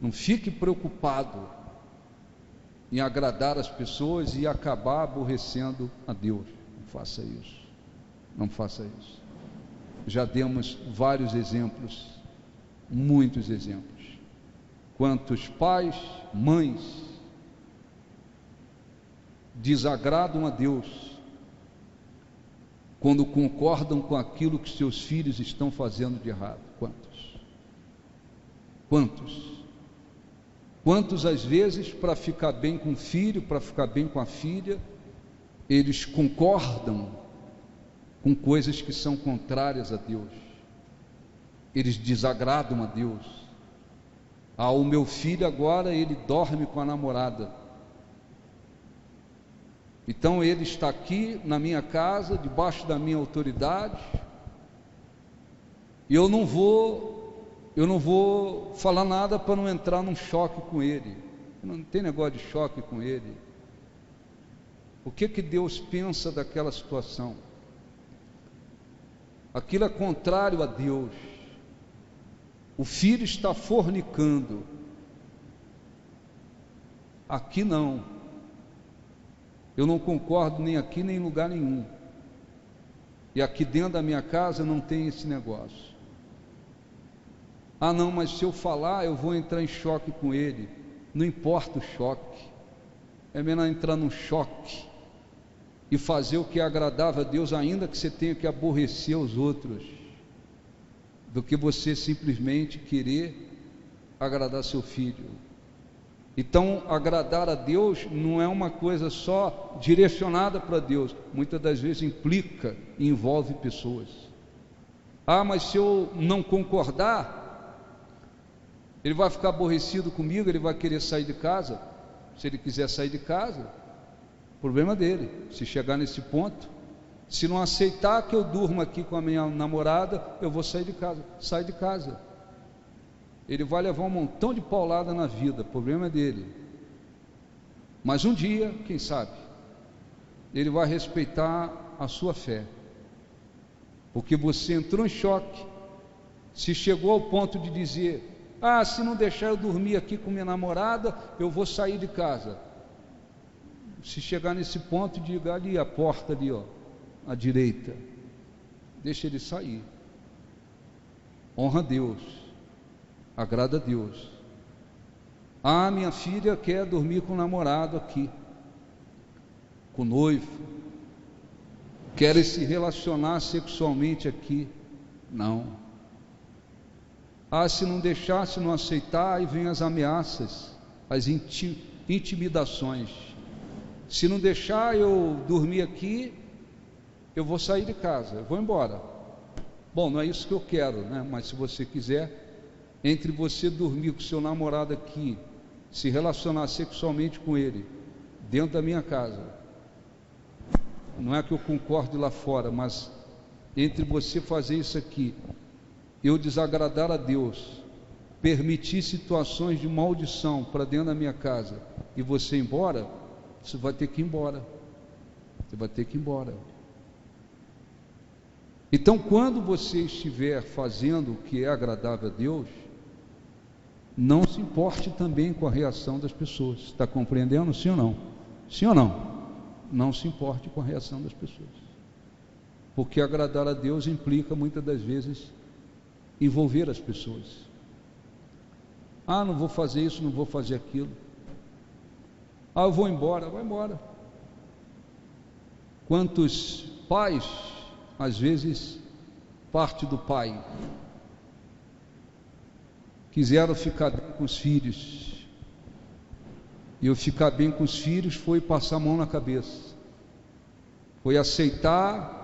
Não fique preocupado em agradar as pessoas e acabar aborrecendo a Deus. Não faça isso. Não faça isso. Já demos vários exemplos, muitos exemplos. Quantos pais, mães desagradam a Deus quando concordam com aquilo que seus filhos estão fazendo de errado? Quantos às vezes, para ficar bem com o filho, para ficar bem com a filha, eles concordam com coisas que são contrárias a Deus, eles desagradam a Deus. O meu filho agora, ele dorme com a namorada, então ele está aqui na minha casa, debaixo da minha autoridade, e eu não vou falar nada para não entrar num choque com ele. Não tem negócio de choque com ele. O que Deus pensa daquela situação? Aquilo é contrário a Deus. O filho está fornicando. Aqui não. Eu não concordo nem aqui nem em lugar nenhum. E aqui dentro da minha casa não tem esse negócio. Não, mas se eu falar eu vou entrar em choque com ele. Não importa o choque, é melhor entrar num choque e fazer o que é agradável a Deus, ainda que você tenha que aborrecer os outros, do que você simplesmente querer agradar seu filho. Então, agradar a Deus não é uma coisa só direcionada para Deus, muitas das vezes implica e envolve pessoas. Mas se eu não concordar, ele vai ficar aborrecido comigo, ele vai querer sair de casa. Se ele quiser sair de casa, problema dele. Se chegar nesse ponto, Se não aceitar que eu durma aqui com a minha namorada, eu vou sair de casa. Sai de casa. Ele vai levar um montão de paulada na vida, o problema é dele. Mas um dia, quem sabe, ele vai respeitar a sua fé, porque você entrou em choque, se chegou ao ponto de dizer: ah, se não deixar eu dormir aqui com minha namorada, eu vou sair de casa. Se chegar nesse ponto, diga: ali a porta ali, ó, à direita, deixa ele sair. Honra a Deus, agrada a Deus. Ah, minha filha quer dormir com o namorado aqui, com o noivo, quer se relacionar sexualmente aqui. Não. Ah, se não deixar, se não aceitar, aí vem as ameaças, as intimidações. Se não deixar eu dormir aqui, eu vou sair de casa, eu vou embora. Bom, não é isso que eu quero, né? Mas se você quiser, entre você dormir com seu namorado aqui, se relacionar sexualmente com ele, dentro da minha casa, não é que eu concorde lá fora, mas entre você fazer isso aqui, eu desagradar a Deus, permitir situações de maldição para dentro da minha casa e você ir embora, você vai ter que ir embora. Você vai ter que ir embora. Então, quando você estiver fazendo o que é agradável a Deus, não se importe também com a reação das pessoas. Está compreendendo? Sim ou não? Sim ou não? Não se importe com a reação das pessoas, porque agradar a Deus implica muitas das vezes envolver as pessoas. Ah, não vou fazer isso, não vou fazer aquilo. Ah, eu vou embora. Vai embora. Quantos pais, às vezes, parte do pai, quiseram ficar bem com os filhos, e o ficar bem com os filhos foi passar a mão na cabeça, foi aceitar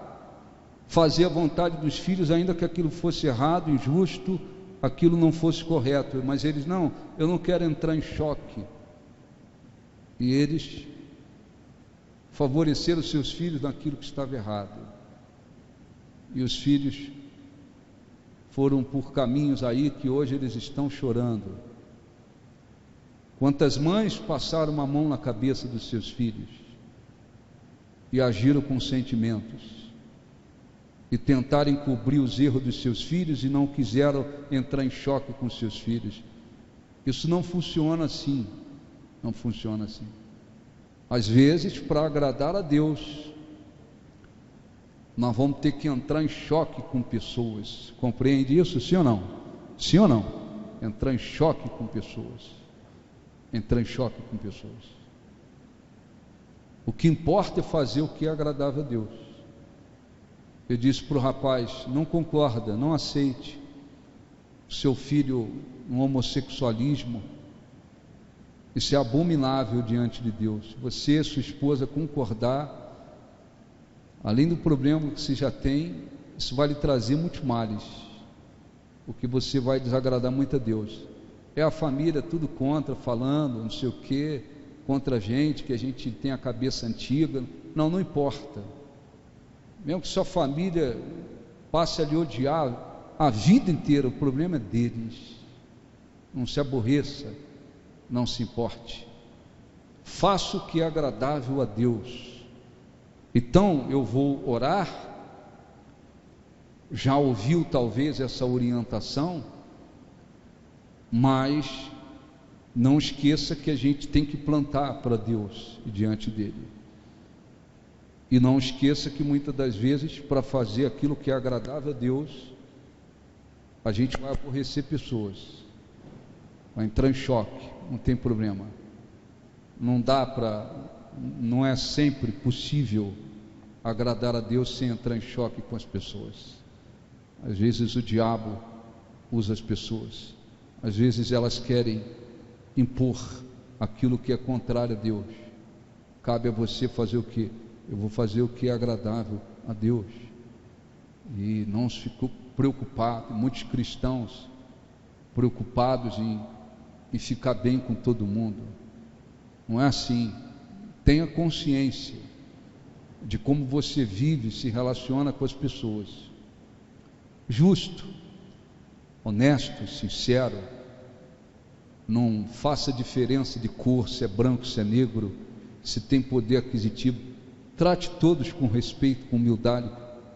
fazer a vontade dos filhos, ainda que aquilo fosse errado, injusto, aquilo não fosse correto, mas eles: não, eu não quero entrar em choque. E eles favoreceram seus filhos naquilo que estava errado, e os filhos foram por caminhos aí que hoje eles estão chorando. Quantas mães passaram uma mão na cabeça dos seus filhos e agiram com sentimentos, e tentaram encobrir os erros dos seus filhos e não quiseram entrar em choque com seus filhos. Isso não funciona assim. Não funciona assim. Às vezes, para agradar a Deus, nós vamos ter que entrar em choque com pessoas. Compreende isso? Sim ou não? Sim ou não? Entrar em choque com pessoas. Entrar em choque com pessoas. O que importa é fazer o que é agradável a Deus. Eu disse para o rapaz: não concorda, não aceite o seu filho no homossexualismo. Isso é abominável diante de Deus. Se você e sua esposa concordar, além do problema que você já tem, isso vai lhe trazer muitos males, porque você vai desagradar muito a Deus. É a família tudo contra, falando não sei o que, contra a gente, que a gente tem a cabeça antiga. Não, não importa. Mesmo que sua família passe a lhe odiar a vida inteira, o problema é deles. Não se aborreça, não se importe. Faça o que é agradável a Deus. Então eu vou orar. Já ouviu talvez essa orientação, mas não esqueça que a gente tem que plantar para Deus e diante dele. E não esqueça que muitas das vezes, para fazer aquilo que é agradável a Deus, a gente vai aborrecer pessoas, vai entrar em choque. Não tem problema. Não é sempre possível agradar a Deus sem entrar em choque com as pessoas. Às vezes o diabo usa as pessoas, às vezes elas querem impor aquilo que é contrário a Deus. Cabe a você fazer o que? Eu vou fazer o que é agradável a Deus. E não se ficou preocupado. Muitos cristãos preocupados em ficar bem com todo mundo. Não é assim. Tenha consciência de como você vive, se relaciona com as pessoas. Justo, honesto, sincero, não faça diferença de cor, se é branco, se é negro, se tem poder aquisitivo. Trate todos com respeito, com humildade.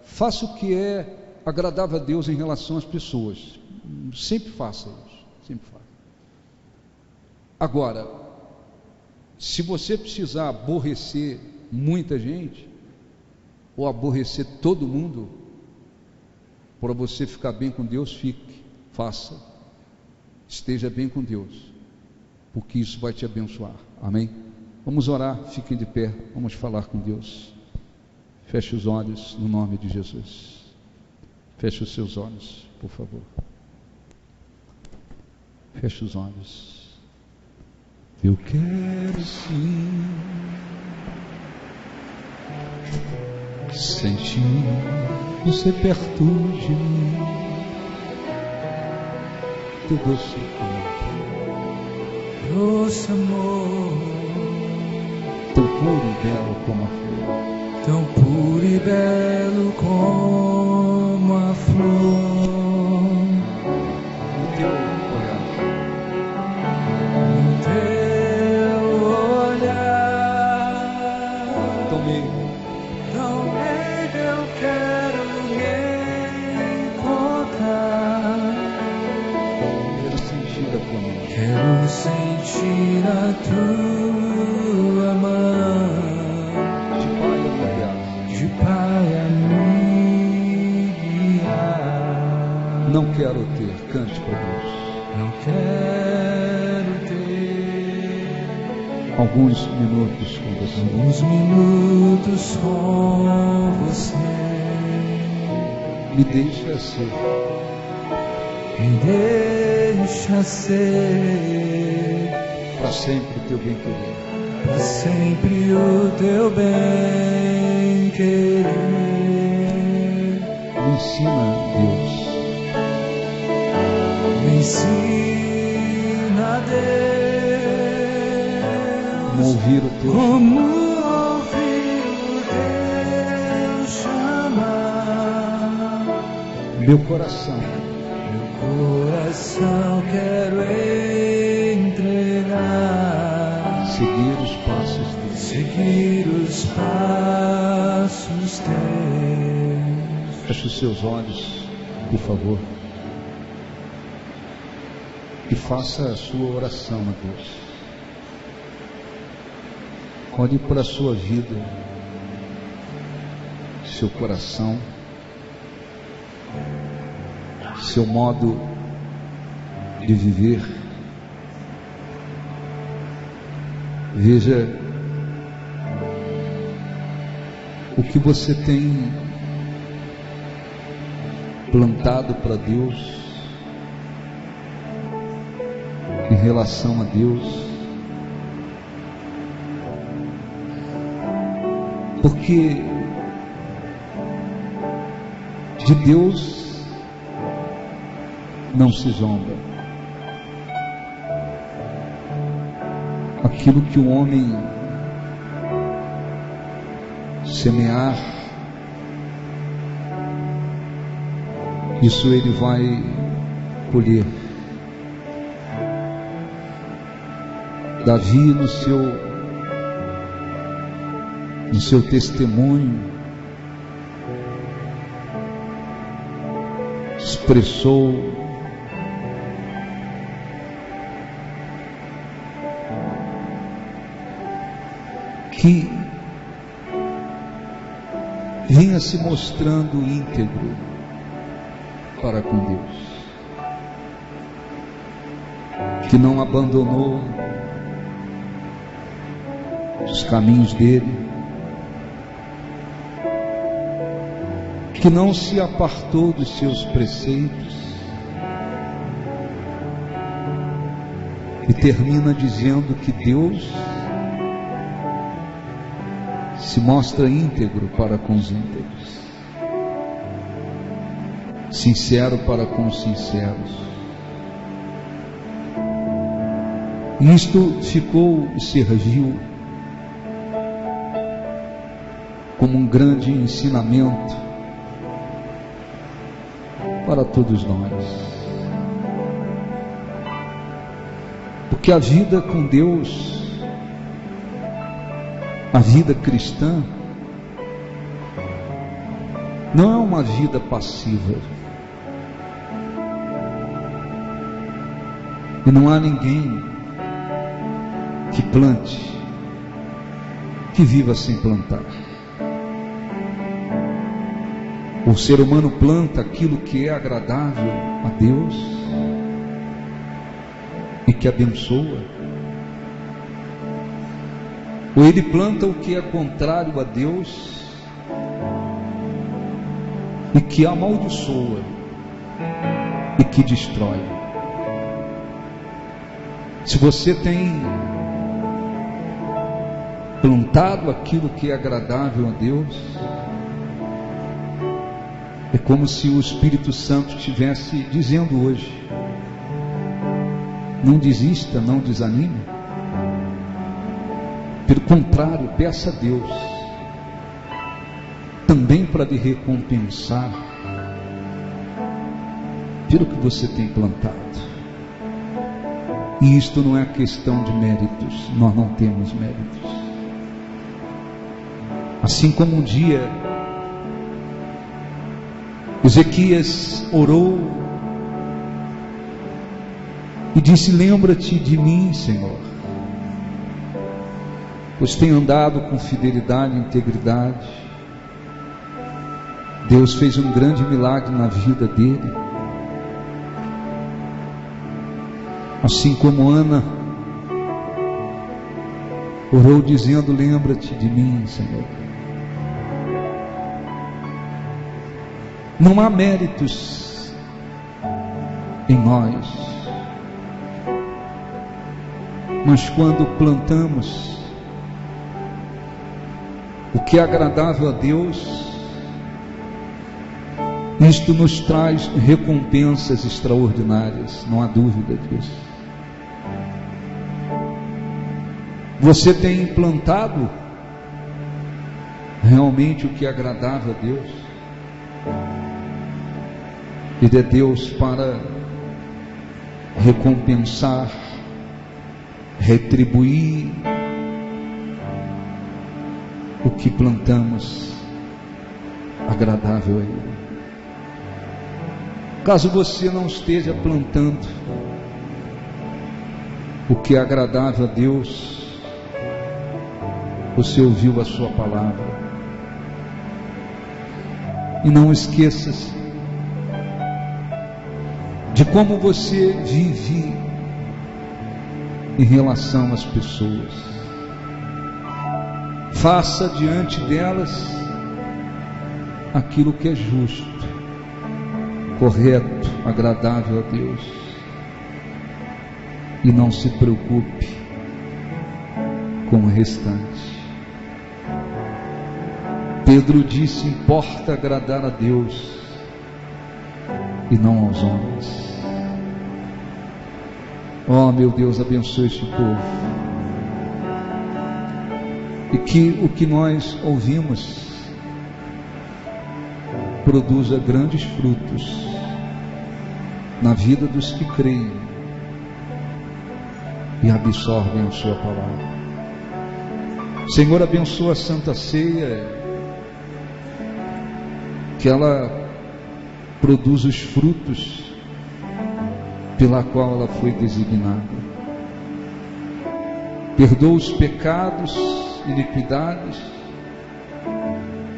Faça o que é agradável a Deus em relação às pessoas. Sempre faça isso, sempre faça. Agora, se você precisar aborrecer muita gente, ou aborrecer todo mundo, para você ficar bem com Deus, fique, faça, esteja bem com Deus, porque isso vai te abençoar. Amém? Vamos orar, fiquem de pé, vamos falar com Deus. Feche os olhos no nome de Jesus. Feche os seus olhos, por favor. Feche os olhos. Eu quero sim sentir você perto de mim, teu doce amor, tão puro e belo como a flor, tão puro e belo como a flor. no teu olhar, No teu olhar, tão nele eu quero me encontrar. quero sentir a tua mão, Quero sentir a tua mão de pai a me guiar. não quero ter, cante para Deus. Não quero ter Alguns minutos com você. uns minutos com você. Me deixa ser, Me deixa ser para sempre o teu bem querer. para sempre o teu bem querer. Me ensina, Deus, Me ensina, Deus, como ouvir o teu como ouvir o teu chamar. meu coração. Meu coração quero entregar, Seguir os passos de seguir os passos teus. Feche os seus olhos, por favor, e faça a sua oração a Deus. Olhe para a sua vida, seu coração, seu modo de viver. Veja o que você tem plantado para Deus, em relação a Deus, porque de Deus não se zomba. Aquilo que o homem semear, isso ele vai colher. Davi, no seu testemunho, expressou que vinha se mostrando íntegro para com Deus, que não abandonou os caminhos dele, que não se apartou dos seus preceitos, e termina dizendo que Deus se mostra íntegro para com os íntegros, sincero para com os sinceros. Isto ficou e serviu como um grande ensinamento para todos nós. Porque a vida com Deus, a vida cristã, não é uma vida passiva. E não há ninguém que plante, que viva sem plantar. O ser humano planta aquilo que é agradável a Deus e que abençoa. Ou ele planta o que é contrário a Deus e que amaldiçoa e que destrói. Se você tem plantado aquilo que é agradável a Deus, é como se o Espírito Santo estivesse dizendo hoje: não desista, não desanime. Pelo contrário, peça a Deus também para lhe recompensar pelo que você tem plantado. E isto não é questão de méritos, nós não temos méritos. Assim como um dia Ezequias orou e disse: lembra-te de mim, Senhor, pois tenho andado com fidelidade e integridade. Deus fez um grande milagre na vida dele. Assim como Ana orou dizendo: lembra-te de mim, Senhor. Não há méritos em nós, mas quando plantamos o que é agradável a Deus, isto nos traz recompensas extraordinárias, não há dúvida disso. Você tem plantado realmente o que é agradável a Deus? Ele é Deus para recompensar, retribuir o que plantamos agradável a Ele. Caso você não esteja plantando o que é agradável a Deus, você ouviu a sua palavra. E não esqueça-se de como você vive em relação às pessoas. Faça diante delas aquilo que é justo, correto, agradável a Deus. E não se preocupe com o restante. Pedro disse: importa agradar a Deus e não aos homens. Oh, meu Deus, abençoe este povo. E que o que nós ouvimos produza grandes frutos na vida dos que creem e absorvem a sua palavra. Senhor, abençoa a Santa Ceia, que ela produza os frutos pela qual ela foi designada. Perdoa os pecados, iniquidades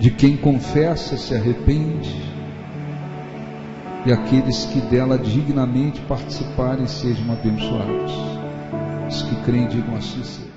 de quem confessa, se arrepende, e aqueles que dela dignamente participarem sejam abençoados. Os que creem digam assim seja.